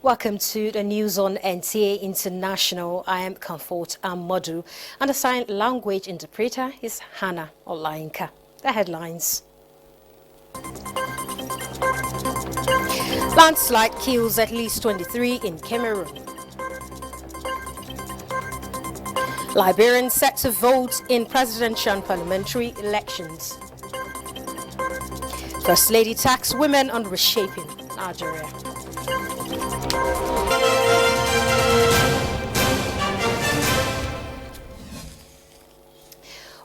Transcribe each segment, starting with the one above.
Welcome to the news on NTA International. I am Comfort Ahmodu, and the sign language interpreter is Hannah Olainka. The headlines. Landslide kills at least 23 in Cameroon. Liberians set to vote in presidential and parliamentary elections. First Lady tax women on reshaping Nigeria.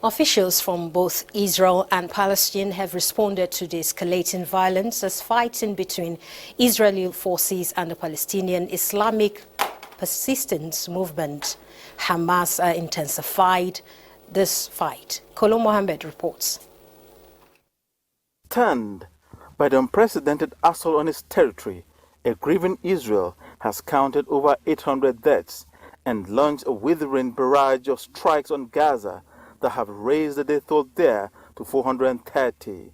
Officials from both Israel and Palestine have responded to the escalating violence as fighting between Israeli forces and the Palestinian Islamic Persistence Movement, Hamas, intensified this fight. Kolo Mohammed reports. Stunned by the unprecedented assault on its territory, a grieving Israel has counted over 800 deaths and launched a withering barrage of strikes on Gaza that have raised the death toll there to 430.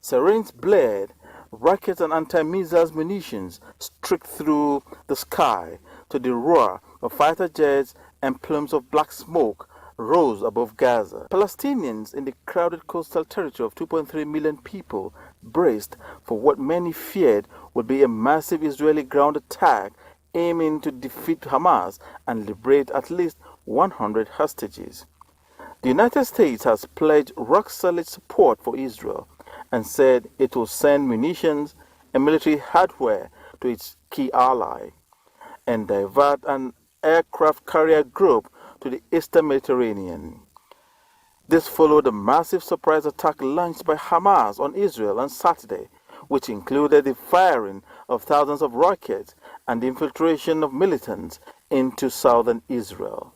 Sirens blared, rockets and anti-missiles munitions streaked through the sky to the roar of fighter jets, and plumes of black smoke rose above Gaza. Palestinians in the crowded coastal territory of 2.3 million people braced for what many feared would be a massive Israeli ground attack aiming to defeat Hamas and liberate at least 100 hostages. The United States has pledged rock-solid support for Israel and said it will send munitions and military hardware to its key ally and divert an aircraft carrier group to the Eastern Mediterranean. This followed a massive surprise attack launched by Hamas on Israel on Saturday, which included the firing of thousands of rockets and the infiltration of militants into southern Israel.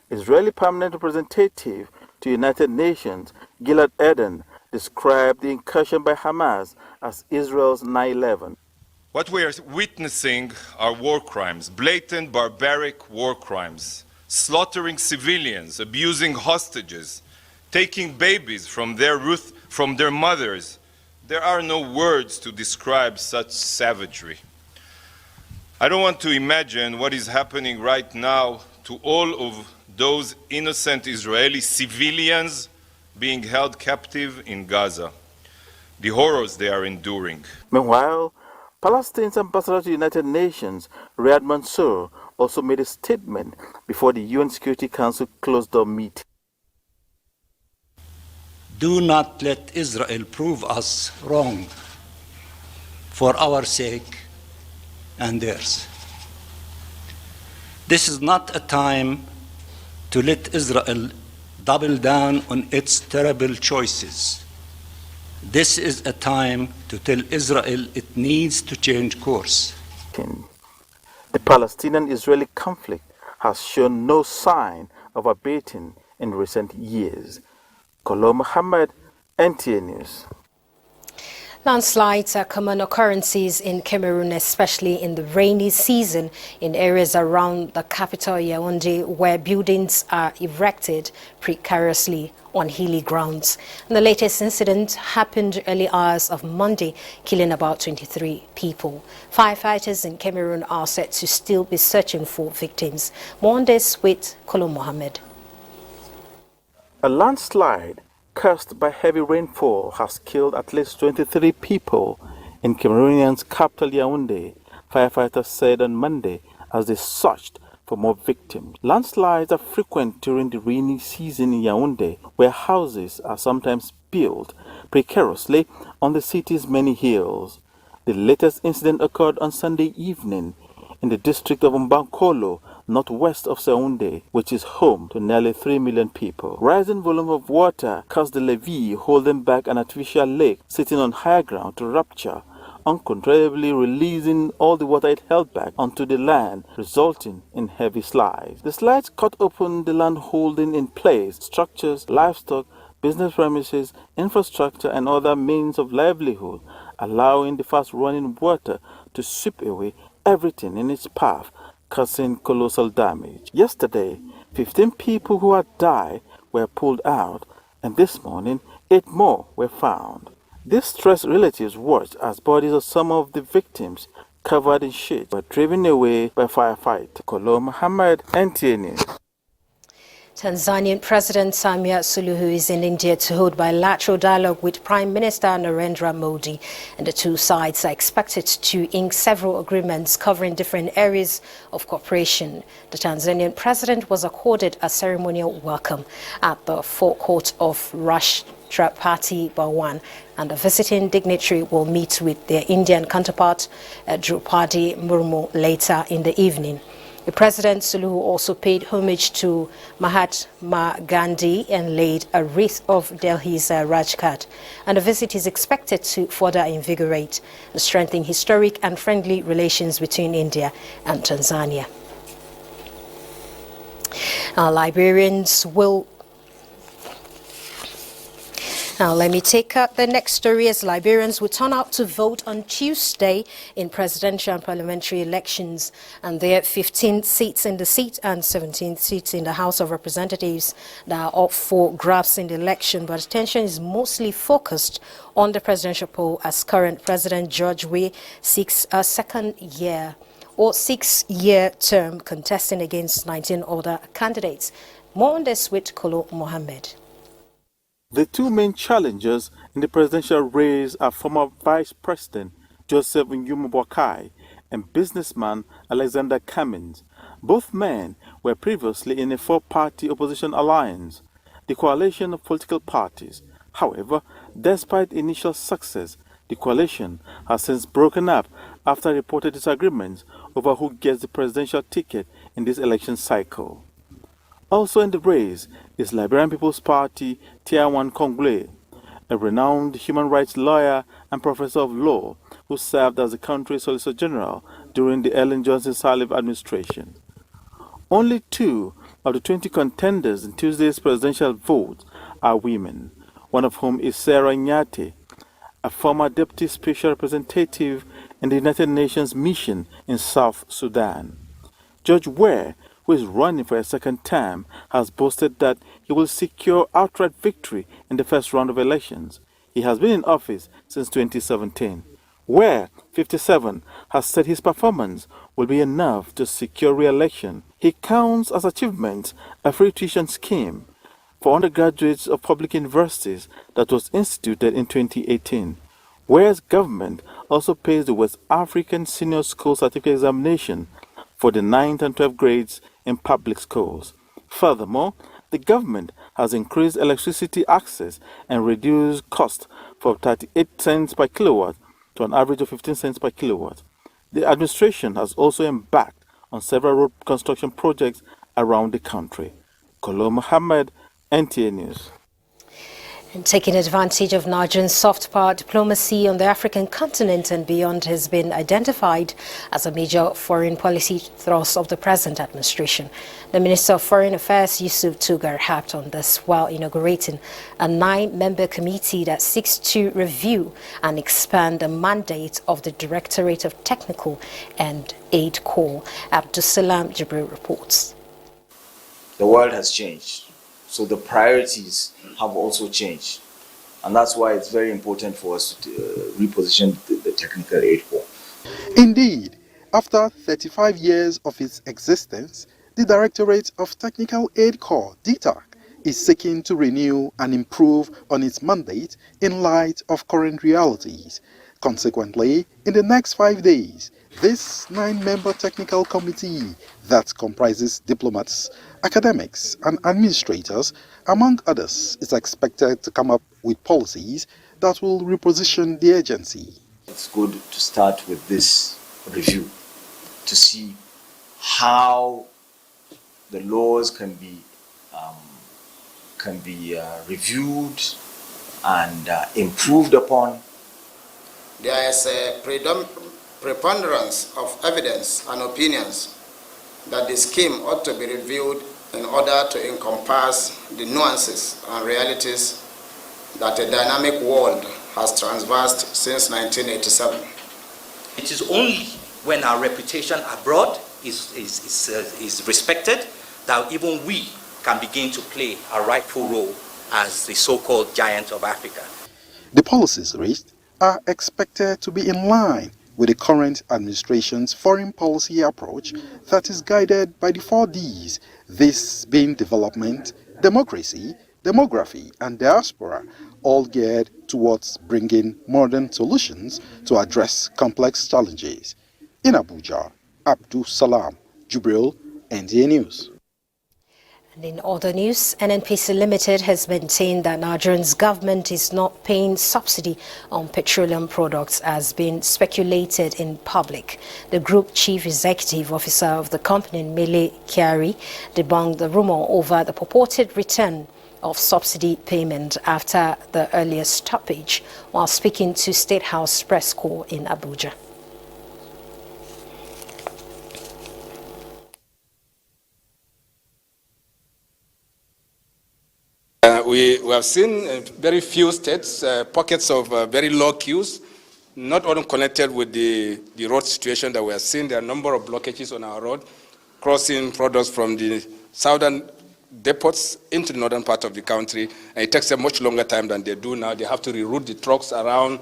Israeli permanent representative to United Nations, Gilad Erdan, described the incursion by Hamas as Israel's 9/11. What we are witnessing are war crimes, blatant barbaric war crimes, slaughtering civilians, abusing hostages, taking babies from their mothers. There are no words to describe such savagery. I don't want to imagine what is happening right now to all of those innocent Israeli civilians being held captive in Gaza, the horrors they are enduring. Meanwhile, Palestine's ambassador to the United Nations, Riyad Mansour, also made a statement before the UN Security Council closed-door meeting. Do not let Israel prove us wrong for our sake and theirs. This is not a time to let Israel double down on its terrible choices. This is a time to tell Israel it needs to change course. The Palestinian-Israeli conflict has shown no sign of abating in recent years. Kolo Mohammed, NTA News. Landslides are common occurrences in Cameroon, especially in the rainy season in areas around the capital Yaoundé, where buildings are erected precariously on hilly grounds. And the latest incident happened early hours of Monday, killing about 23 people. Firefighters in Cameroon are said to still be searching for victims. More on this with Kolo Mohammed. A landslide caused by heavy rainfall has killed at least 23 people in Cameroonian's capital Yaoundé, firefighters said on Monday as they searched for more victims. Landslides are frequent during the rainy season in Yaoundé, where houses are sometimes built precariously on the city's many hills. The latest incident occurred on Sunday evening in the district of Mbankolo, northwest of Yaoundé, which is home to nearly 3 million people. Rising volume of water caused the levee holding back an artificial lake sitting on higher ground to rupture, uncontrollably releasing all the water it held back onto the land, resulting in heavy slides. The slides cut open the land holding in place structures, livestock, business premises, infrastructure, and other means of livelihood, allowing the fast-running water to sweep away everything in its path, causing colossal damage. Yesterday, 15 people who had died were pulled out, and this morning, 8 more were found. Distressed relatives watched as bodies of some of the victims covered in shade were driven away by firefight. Kolo Muhammad, NTA News. Tanzanian President Samia Suluhu is in India to hold bilateral dialogue with Prime Minister Narendra Modi, and the two sides are expected to ink several agreements covering different areas of cooperation. The Tanzanian president was accorded a ceremonial welcome at the forecourt of Rashtrapati Bhawan, and the visiting dignitary will meet with their Indian counterpart, Draupadi Murmu, later in the evening. The President Suluhu also paid homage to Mahatma Gandhi and laid a wreath of Delhi's Rajghat. And the visit is expected to further invigorate and strengthen historic and friendly relations between India and Tanzania. Now, let me take the next story, as Liberians will turn out to vote on Tuesday in presidential and parliamentary elections, and there are 15 seats in the seat and 17 seats in the House of Representatives that are up for grabs in the election. But attention is mostly focused on the presidential poll, as current President George Weah seeks a six-year term, contesting against 19 other candidates. More on this with Kolo Mohammed. The two main challengers in the presidential race are former Vice President Joseph Nyumo and businessman Alexander Cummins. Both men were previously in a four-party opposition alliance, the coalition of political parties. However, despite initial success, the coalition has since broken up after reported disagreements over who gets the presidential ticket in this election cycle. Also in the race is Liberian People's Party Tiawan Kongle, a renowned human rights lawyer and professor of law who served as the country's Solicitor General during the Ellen Johnson Sirleaf administration. Only 2 of the 20 contenders in Tuesday's presidential vote are women, one of whom is Sarah Nyate, a former deputy special representative in the United Nations mission in South Sudan. Judge Weah, who is running for a second term, has boasted that he will secure outright victory in the first round of elections. He has been in office since 2017. Weah, 57, has said his performance will be enough to secure re-election. He counts as achievement a free tuition scheme for undergraduates of public universities that was instituted in 2018. Weah's government also pays the West African Senior School Certificate Examination for the 9th and 12th grades in public schools. Furthermore, the government has increased electricity access and reduced cost from 38 cents per kilowatt to an average of 15 cents per kilowatt. The administration has also embarked on several road construction projects around the country. Kolo Muhammad, NTA News. And taking advantage of Nigerian soft power diplomacy on the African continent and beyond has been identified as a major foreign policy thrust of the present administration. The Minister of Foreign Affairs, Yusuf Tugar, harped on this while inaugurating a 9-member committee that seeks to review and expand the mandate of the Directorate of Technical and Aid Corps. Abdusalam Jibril reports. The world has changed. So the priorities have also changed. And that's why it's very important for us to reposition the Technical Aid Corps. Indeed, after 35 years of its existence, the Directorate of Technical Aid Corps, DTAC, is seeking to renew and improve on its mandate in light of current realities. Consequently, in the next 5 days, this 9-member technical committee that comprises diplomats, academics, and administrators, among others, is expected to come up with policies that will reposition the agency. It's good to start with this review to see how the laws can be reviewed and improved upon. There is a preponderance of evidence and opinions that the scheme ought to be reviewed in order to encompass the nuances and realities that a dynamic world has traversed since 1987. It is only when our reputation abroad is respected that even we can begin to play a rightful role as the so-called giant of Africa. The policies raised are expected to be in line with the current administration's foreign policy approach that is guided by the 4 Ds, this being development, democracy, demography, and diaspora, all geared towards bringing modern solutions to address complex challenges. In Abuja, Abdul Salam Jubril, NTA News. And in other news, NNPC Limited has maintained that Nigerian's government is not paying subsidy on petroleum products as been speculated in public. The group chief executive officer of the company, Mele Kyari, debunked the rumor over the purported return of subsidy payment after the earlier stoppage while speaking to State House Press Corps in Abuja. We have seen very few states, pockets of very low queues, not only connected with the road situation that we are seeing. There are a number of blockages on our road, crossing products from the southern depots into the northern part of the country, and it takes a much longer time than they do now. They have to reroute the trucks around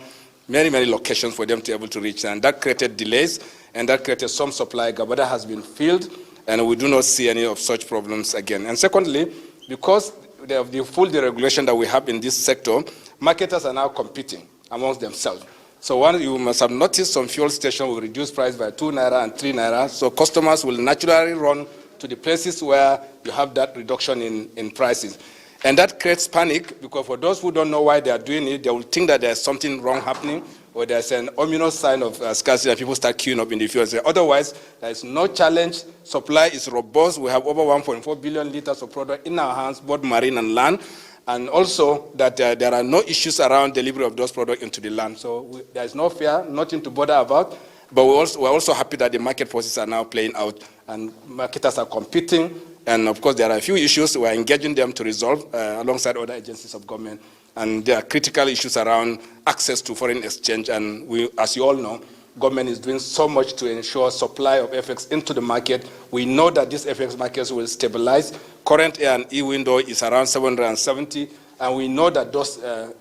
many locations for them to be able to reach, and that created delays, and that created some supply gap, but that has been filled, and we do not see any of such problems again. And secondly, because of the full deregulation that we have in this sector, marketers are now competing amongst themselves. So one, you must have noticed some fuel stations will reduce price by 2 naira and 3 naira, so customers will naturally run to the places where you have that reduction in prices. And that creates panic, because for those who don't know why they are doing it, they will think that there's something wrong happening, or there's an ominous sign of scarcity and people start queuing up in the fuel. Otherwise, there is no challenge. Supply is robust. We have over 1.4 billion liters of product in our hands, both marine and land. And also that there are no issues around delivery of those products into the land. So there is no fear, nothing to bother about. But we're also happy that the market forces are now playing out and marketers are competing. And of course, there are a few issues we're engaging them to resolve alongside other agencies of government. And there are critical issues around access to foreign exchange. And we, as you all know, government is doing so much to ensure supply of FX into the market. We know that these FX markets will stabilize. Current A&E window is around 770. And we know that those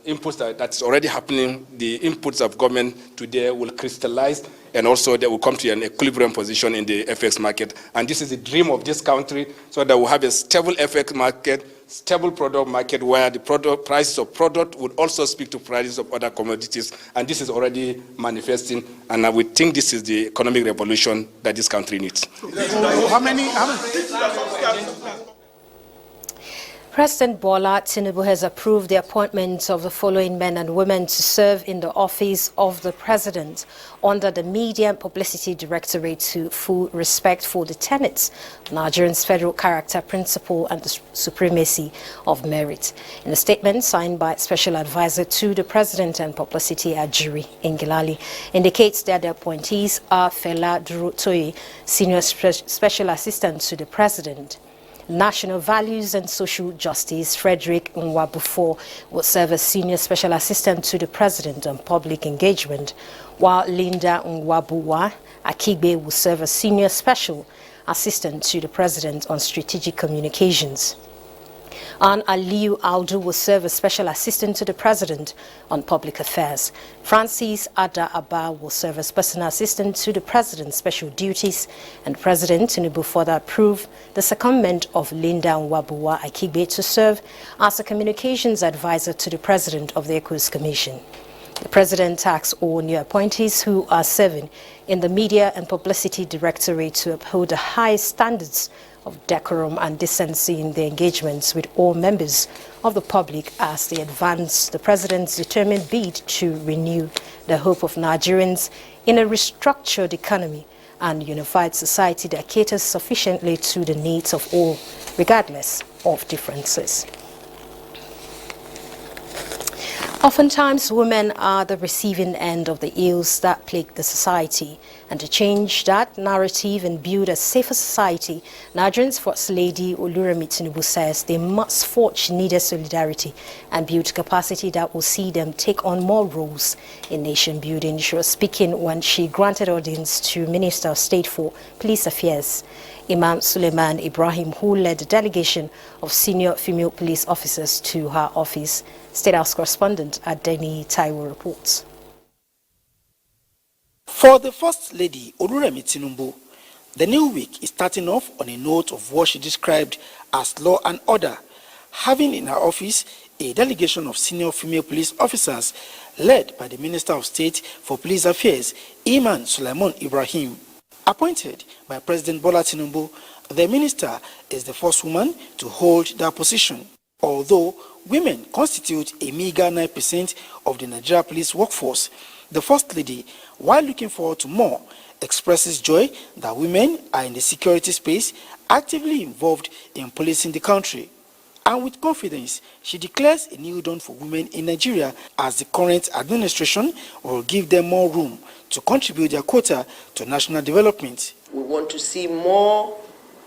inputs that's already happening, the inputs of government today will crystallize, and also they will come to an equilibrium position in the FX market. And this is the dream of this country, so that we'll have a stable FX market, stable product market, where the product prices of product would also speak to prices of other commodities. And this is already manifesting, and we think this is the economic revolution that this country needs. President Bola Tinubu has approved the appointment of the following men and women to serve in the office of the president under the Media and Publicity Directorate to full respect for the tenets of Nigerian's federal character principle and the supremacy of merit. In a statement signed by Special Advisor to the President and Publicity Ajuri Ngilali, indicates that the appointees are Fela Durotoye, Senior Special Assistant to the President. National Values and Social Justice, Frederick Nwabufo will serve as Senior Special Assistant to the President on Public Engagement, while Linda Nwabuwa Akigbe will serve as Senior Special Assistant to the President on Strategic Communications. And Aliyu Audu will serve as Special Assistant to the President on Public Affairs. Francis Ada Abba will serve as Personal Assistant to the President's Special Duties, and President Tinubu further approved the secondment of Linda Nwabuwa Akigbe to serve as a Communications Advisor to the President of the ECOWAS Commission. The President asks all new appointees who are serving in the Media and Publicity Directorate to uphold the highest standards of decorum and decency in their engagements with all members of the public as they advance the President's determined bid to renew the hope of Nigerians in a restructured economy and unified society that caters sufficiently to the needs of all, regardless of differences. Oftentimes, women are the receiving end of the ills that plague the society. And to change that narrative and build a safer society, Nigerian's First Lady Oluremi Tinubu says they must forge needed solidarity and build capacity that will see them take on more roles in nation building. She was speaking when she granted audience to Minister of State for Police Affairs, Imam Suleiman Ibrahim, who led the delegation of senior female police officers to her office. State House correspondent Adeni Taiwo reports. For the First Lady, Oluremi Tinubu, the new week is starting off on a note of what she described as law and order, having in her office a delegation of senior female police officers led by the Minister of State for Police Affairs, Iman Sulaiman Ibrahim. Appointed by President Bola Tinubu, the minister is the first woman to hold that position. Although women constitute a meager 9% of the Nigeria police workforce, the First Lady, while looking forward to more, expresses joy that women are in the security space actively involved in policing the country. And with confidence, she declares a new dawn for women in Nigeria as the current administration will give them more room to contribute their quota to national development. We want to see more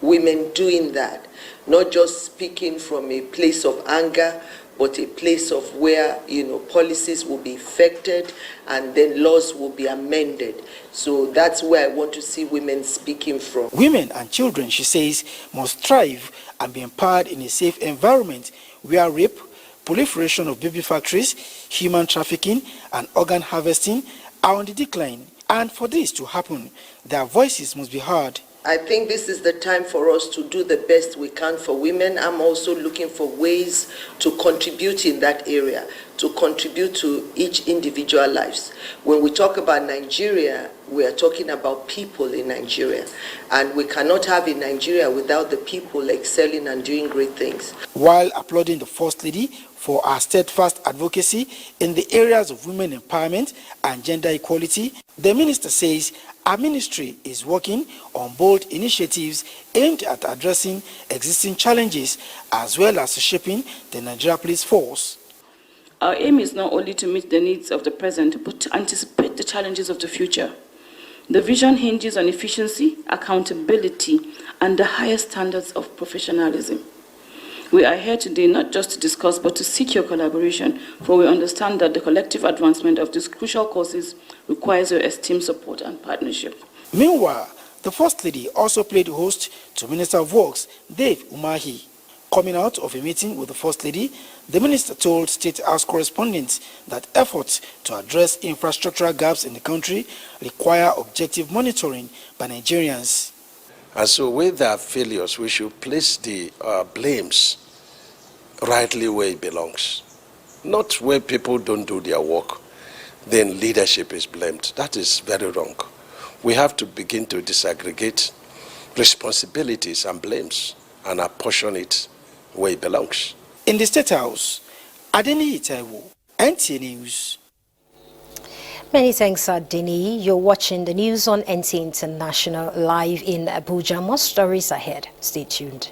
women doing that, not just speaking from a place of anger, but a place of where, policies will be effected and then laws will be amended. So that's where I want to see women speaking from. Women and children, she says, must thrive and be empowered in a safe environment where rape, proliferation of baby factories, human trafficking, and organ harvesting are on the decline. And for this to happen, their voices must be heard. I think this is the time for us to do the best we can for women. I'm also looking for ways to contribute in that area, to contribute to each individual lives. When we talk about Nigeria, we are talking about people in Nigeria. And we cannot have a Nigeria without the people excelling and doing great things. While applauding the First Lady for her steadfast advocacy in the areas of women empowerment and gender equality, the minister says our ministry is working on bold initiatives aimed at addressing existing challenges as well as shaping the Nigeria Police Force. Our aim is not only to meet the needs of the present, but to anticipate the challenges of the future. The vision hinges on efficiency, accountability, and the highest standards of professionalism. We are here today not just to discuss, but to seek your collaboration, for we understand that the collective advancement of these crucial causes requires your esteemed support and partnership. Meanwhile, the First Lady also played host to Minister of Works, Dave Umahi. Coming out of a meeting with the First Lady, the minister told State House correspondents that efforts to address infrastructural gaps in the country require objective monitoring by Nigerians. And so with their failures, we should place the blames rightly where it belongs. Not where people don't do their work, then leadership is blamed. That is very wrong. We have to begin to disaggregate responsibilities and blames and apportion it where it belongs. In the State House, Adeni Itaiwo, NTA News. Many thanks, Adini. You're watching the news on NTA International live in Abuja. More stories ahead. Stay tuned.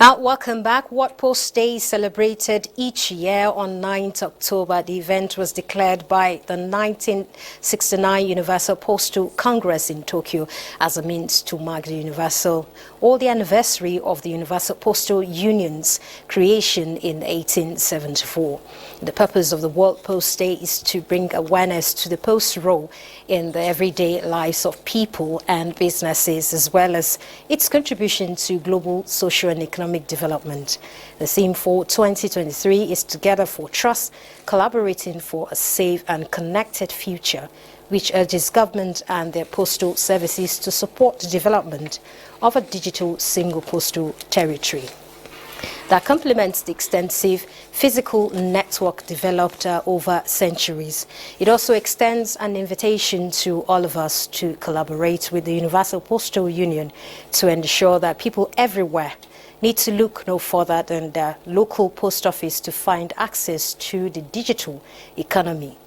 Welcome back. What Post Day is celebrated each year on 9th October. The event was declared by the 1969 Universal Postal Congress in Tokyo as a means to mark the the anniversary of the Universal Postal Union's creation in 1874. The purpose of the World Post Day is to bring awareness to the post role in the everyday lives of people and businesses, as well as its contribution to global social and economic development. The theme for 2023 is Together for Trust, Collaborating for a Safe and Connected Future, which urges government and their postal services to support the development of a digital single postal territory that complements the extensive physical network developed over centuries. It also extends an invitation to all of us to collaborate with the Universal Postal Union to ensure that people everywhere need to look no further than their local post office to find access to the digital economy.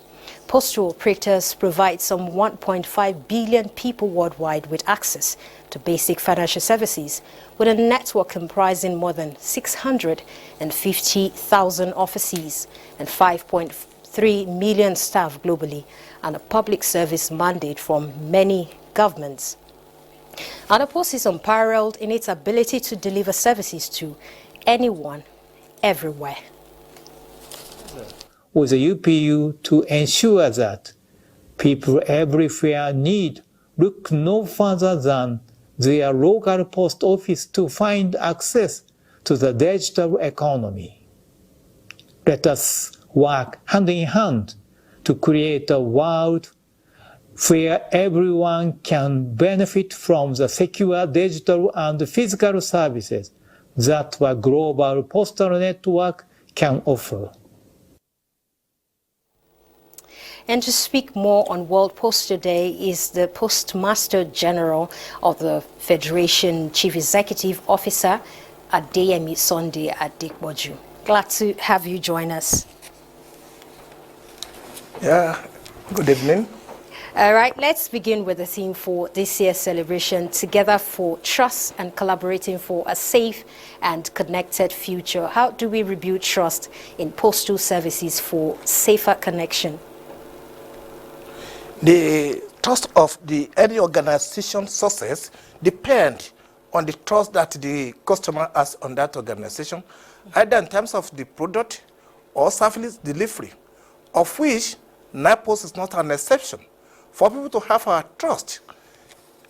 Postal operators provide some 1.5 billion people worldwide with access to basic financial services, with a network comprising more than 650,000 offices and 5.3 million staff globally, and a public service mandate from many governments. And the Post is unparalleled in its ability to deliver services to anyone, everywhere. With the UPU to ensure that people everywhere need look no further than their local post office to find access to the digital economy. Let us work hand in hand to create a world where everyone can benefit from the secure digital and physical services that a global postal network can offer. And to speak more on World Postal Day is the Postmaster General of the Federation, Chief Executive Officer, Adeyemi Sunday Adekboju. Glad to have you join us. Yeah, good evening. All right, let's begin with the theme for this year's celebration, Together for Trust and Collaborating for a Safe and Connected Future. How do we rebuild trust in postal services for safer connection? The trust of any organization success depends on the trust that the customer has on that organization, either in terms of the product or service delivery, of which NTAi is not an exception. For people to have our trust,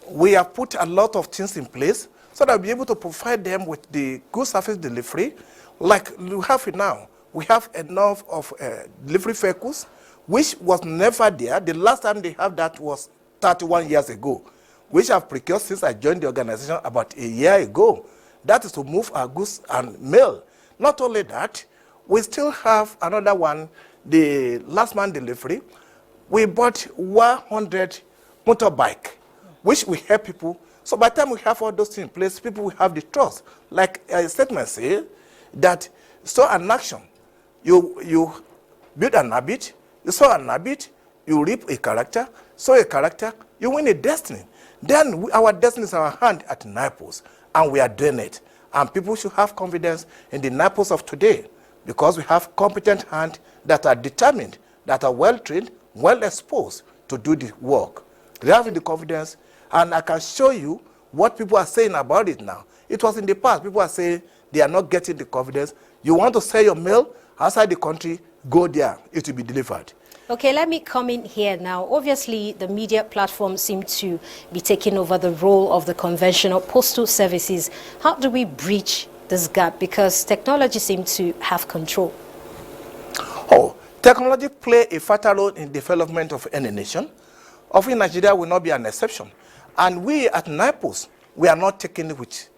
we have put a lot of things in place so that we'll be able to provide them with the good service delivery. Like we have it now, we have enough of delivery vehicles, which was never there. The last time they have that was 31 years ago, which I've procured since I joined the organization about a year ago. That is to move our goods and mail. Not only that, we still have another one, the last man delivery. We bought 100 motorbike, which will help people. So by the time we have all those things in place, people will have the trust. Like a statement say that so an action, you build an habit, you sow an habit, you reap a character, sow a character, you win a destiny. Then our destiny is in our hand at NTAi, and we are doing it. And people should have confidence in the NTAi of today, because we have competent hands that are determined, that are well-trained, well-exposed to do the work. They have the confidence, and I can show you what people are saying about it now. It was in the past, people are saying they are not getting the confidence. You want to sell your mail outside the country, go there, it will be delivered. Okay, let me come in here now. Obviously, the media platforms seem to be taking over the role of the conventional postal services. How do we breach this gap? Because technology seems to have control. Oh, technology plays a vital role in development of any nation. Of which Nigeria will not be an exception. And we at NTAi, we are not taking it with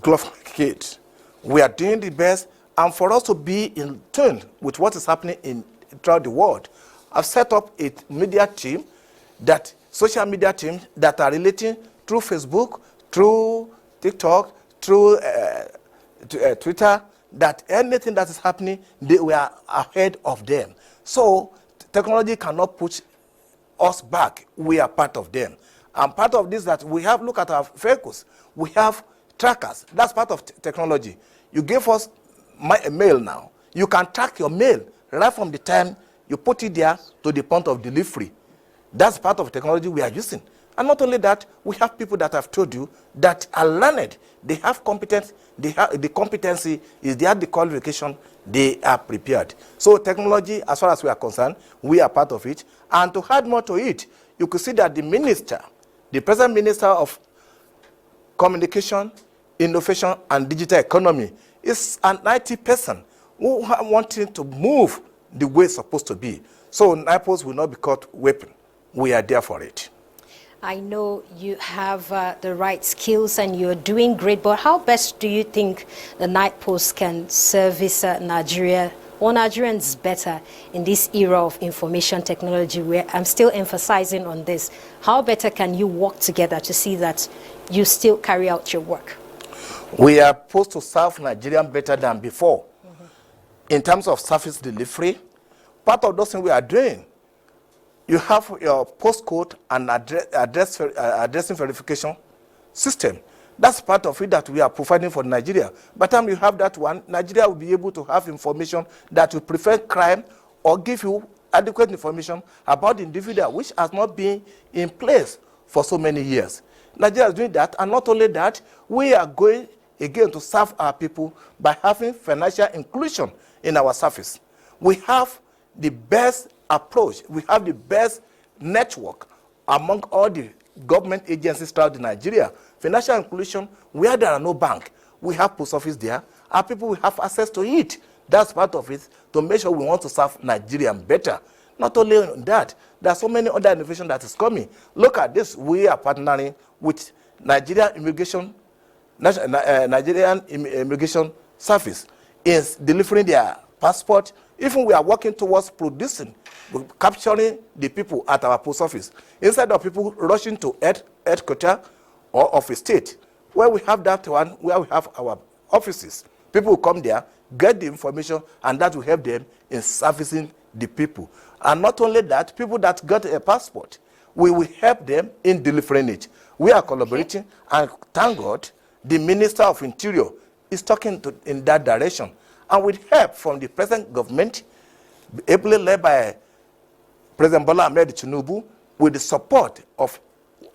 glove kids. We are doing the best, and for us to be in tune with what is happening throughout the world, I've set up a media team, social media team that are relating through Facebook, through TikTok, through Twitter, that anything that is happening, we are ahead of them. So technology cannot push us back. We are part of them. And part of this that we have, look at our vehicles, we have trackers. That's part of technology. You give us a mail now. You can track your mail right from the time you put it there to the point of delivery. That's part of technology we are using. And not only that, we have people that I've told you that are learned. They have competence. They have the competency. Is they have the qualification. They are prepared. So technology, as far as we are concerned, we are part of it. And to add more to it, you could see that the minister, the present minister of Communication, Innovation, and Digital Economy is an IT person who wanting to move the way it's supposed to be. So NTAi will not be caught whipping. We are there for it. I know you have the right skills and you're doing great, but how best do you think the NTAi can service Nigeria or Nigerians better in this era of information technology, where I'm still emphasizing on this? How better can you work together to see that you still carry out your work? We are supposed to serve Nigerians better than before. In terms of service delivery, part of those things we are doing, you have your postcode and addressing verification system. That's part of it that we are providing for Nigeria. By the time you have that one, Nigeria will be able to have information that will prevent crime or give you adequate information about the individual, which has not been in place for so many years. Nigeria is doing that, and not only that, we are going again to serve our people by having financial inclusion in our service. We have the best approach. We have the best network among all the government agencies throughout Nigeria. Financial inclusion, where there are no bank, we have post office there. Our people will have access to it. That's part of it, to make sure we want to serve Nigerians better. Not only that, there are so many other innovations that is coming. Look at this. We are partnering with Nigerian Immigration Service is delivering their passport. Even we are working towards producing, capturing the people at our post office. Instead of people rushing to headquarters or of a state, where we have that one, where we have our offices. People will come there, get the information, and that will help them in servicing the people. And not only that, people that got a passport, we will help them in delivering it. We are collaborating, and thank God, the Minister of Interior is talking in that direction. And with help from the present government, ably led by President Bola Ahmed Tinubu, with the support of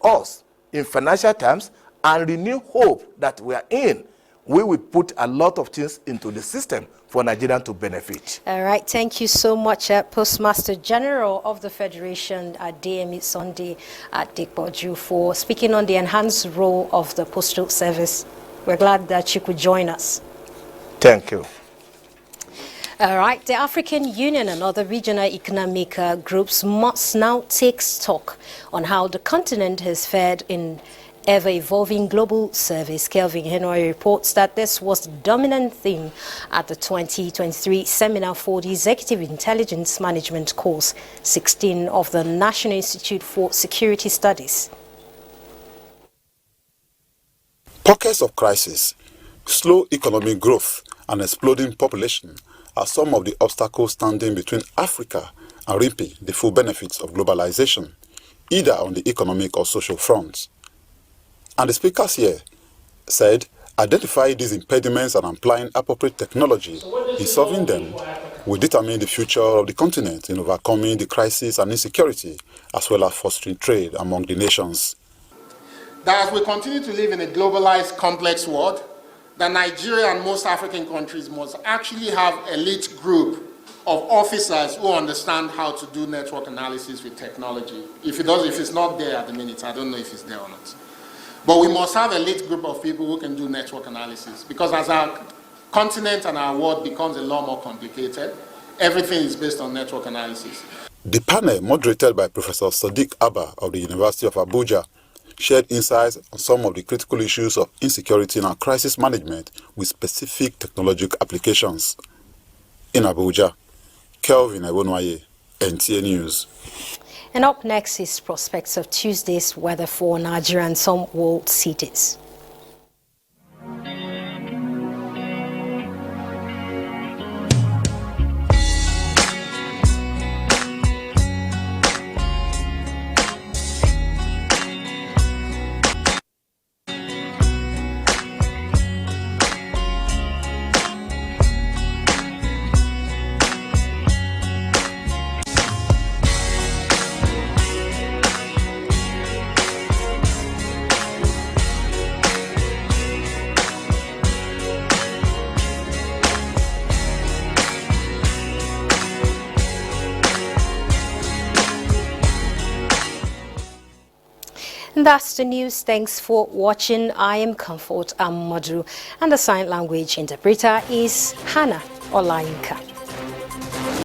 us in financial terms and renewed hope that we are in, we will put a lot of things into the system for Nigerians to benefit. All right, thank you so much, Postmaster General of the Federation, DME Sunday Dikboju, for speaking on the enhanced role of the Postal Service. We're glad that you could join us. Thank you. All right, the African Union and other regional economic groups must now take stock on how the continent has fared in ever-evolving global service. Kelvin Henry reports that this was the dominant theme at the 2023 seminar for the Executive Intelligence Management Course 16 of the National Institute for Security Studies. Pockets of crisis, slow economic growth and exploding population are some of the obstacles standing between Africa and reaping the full benefits of globalization, either on the economic or social fronts. And the speakers here said, identify these impediments and applying appropriate technology in solving them will determine the future of the continent in overcoming the crisis and insecurity, as well as fostering trade among the nations. That as we continue to live in a globalized, complex world, that Nigeria and most African countries must actually have an elite group of officers who understand how to do network analysis with technology. If it's not there at the minute, I don't know if it's there or not. But we must have an elite group of people who can do network analysis, because as our continent and our world becomes a lot more complicated, everything is based on network analysis. The panel, moderated by Professor Sadiq Abba of the University of Abuja, shared insights on some of the critical issues of insecurity and crisis management with specific technological applications. In Abuja, Kelvin Ewonwaye, NTA News. And up next is prospects of Tuesday's weather for Nigeria and some world cities. And that's the news. Thanks for watching. I am Comfort Ahmodu, and the sign language interpreter is Hannah Olayinka.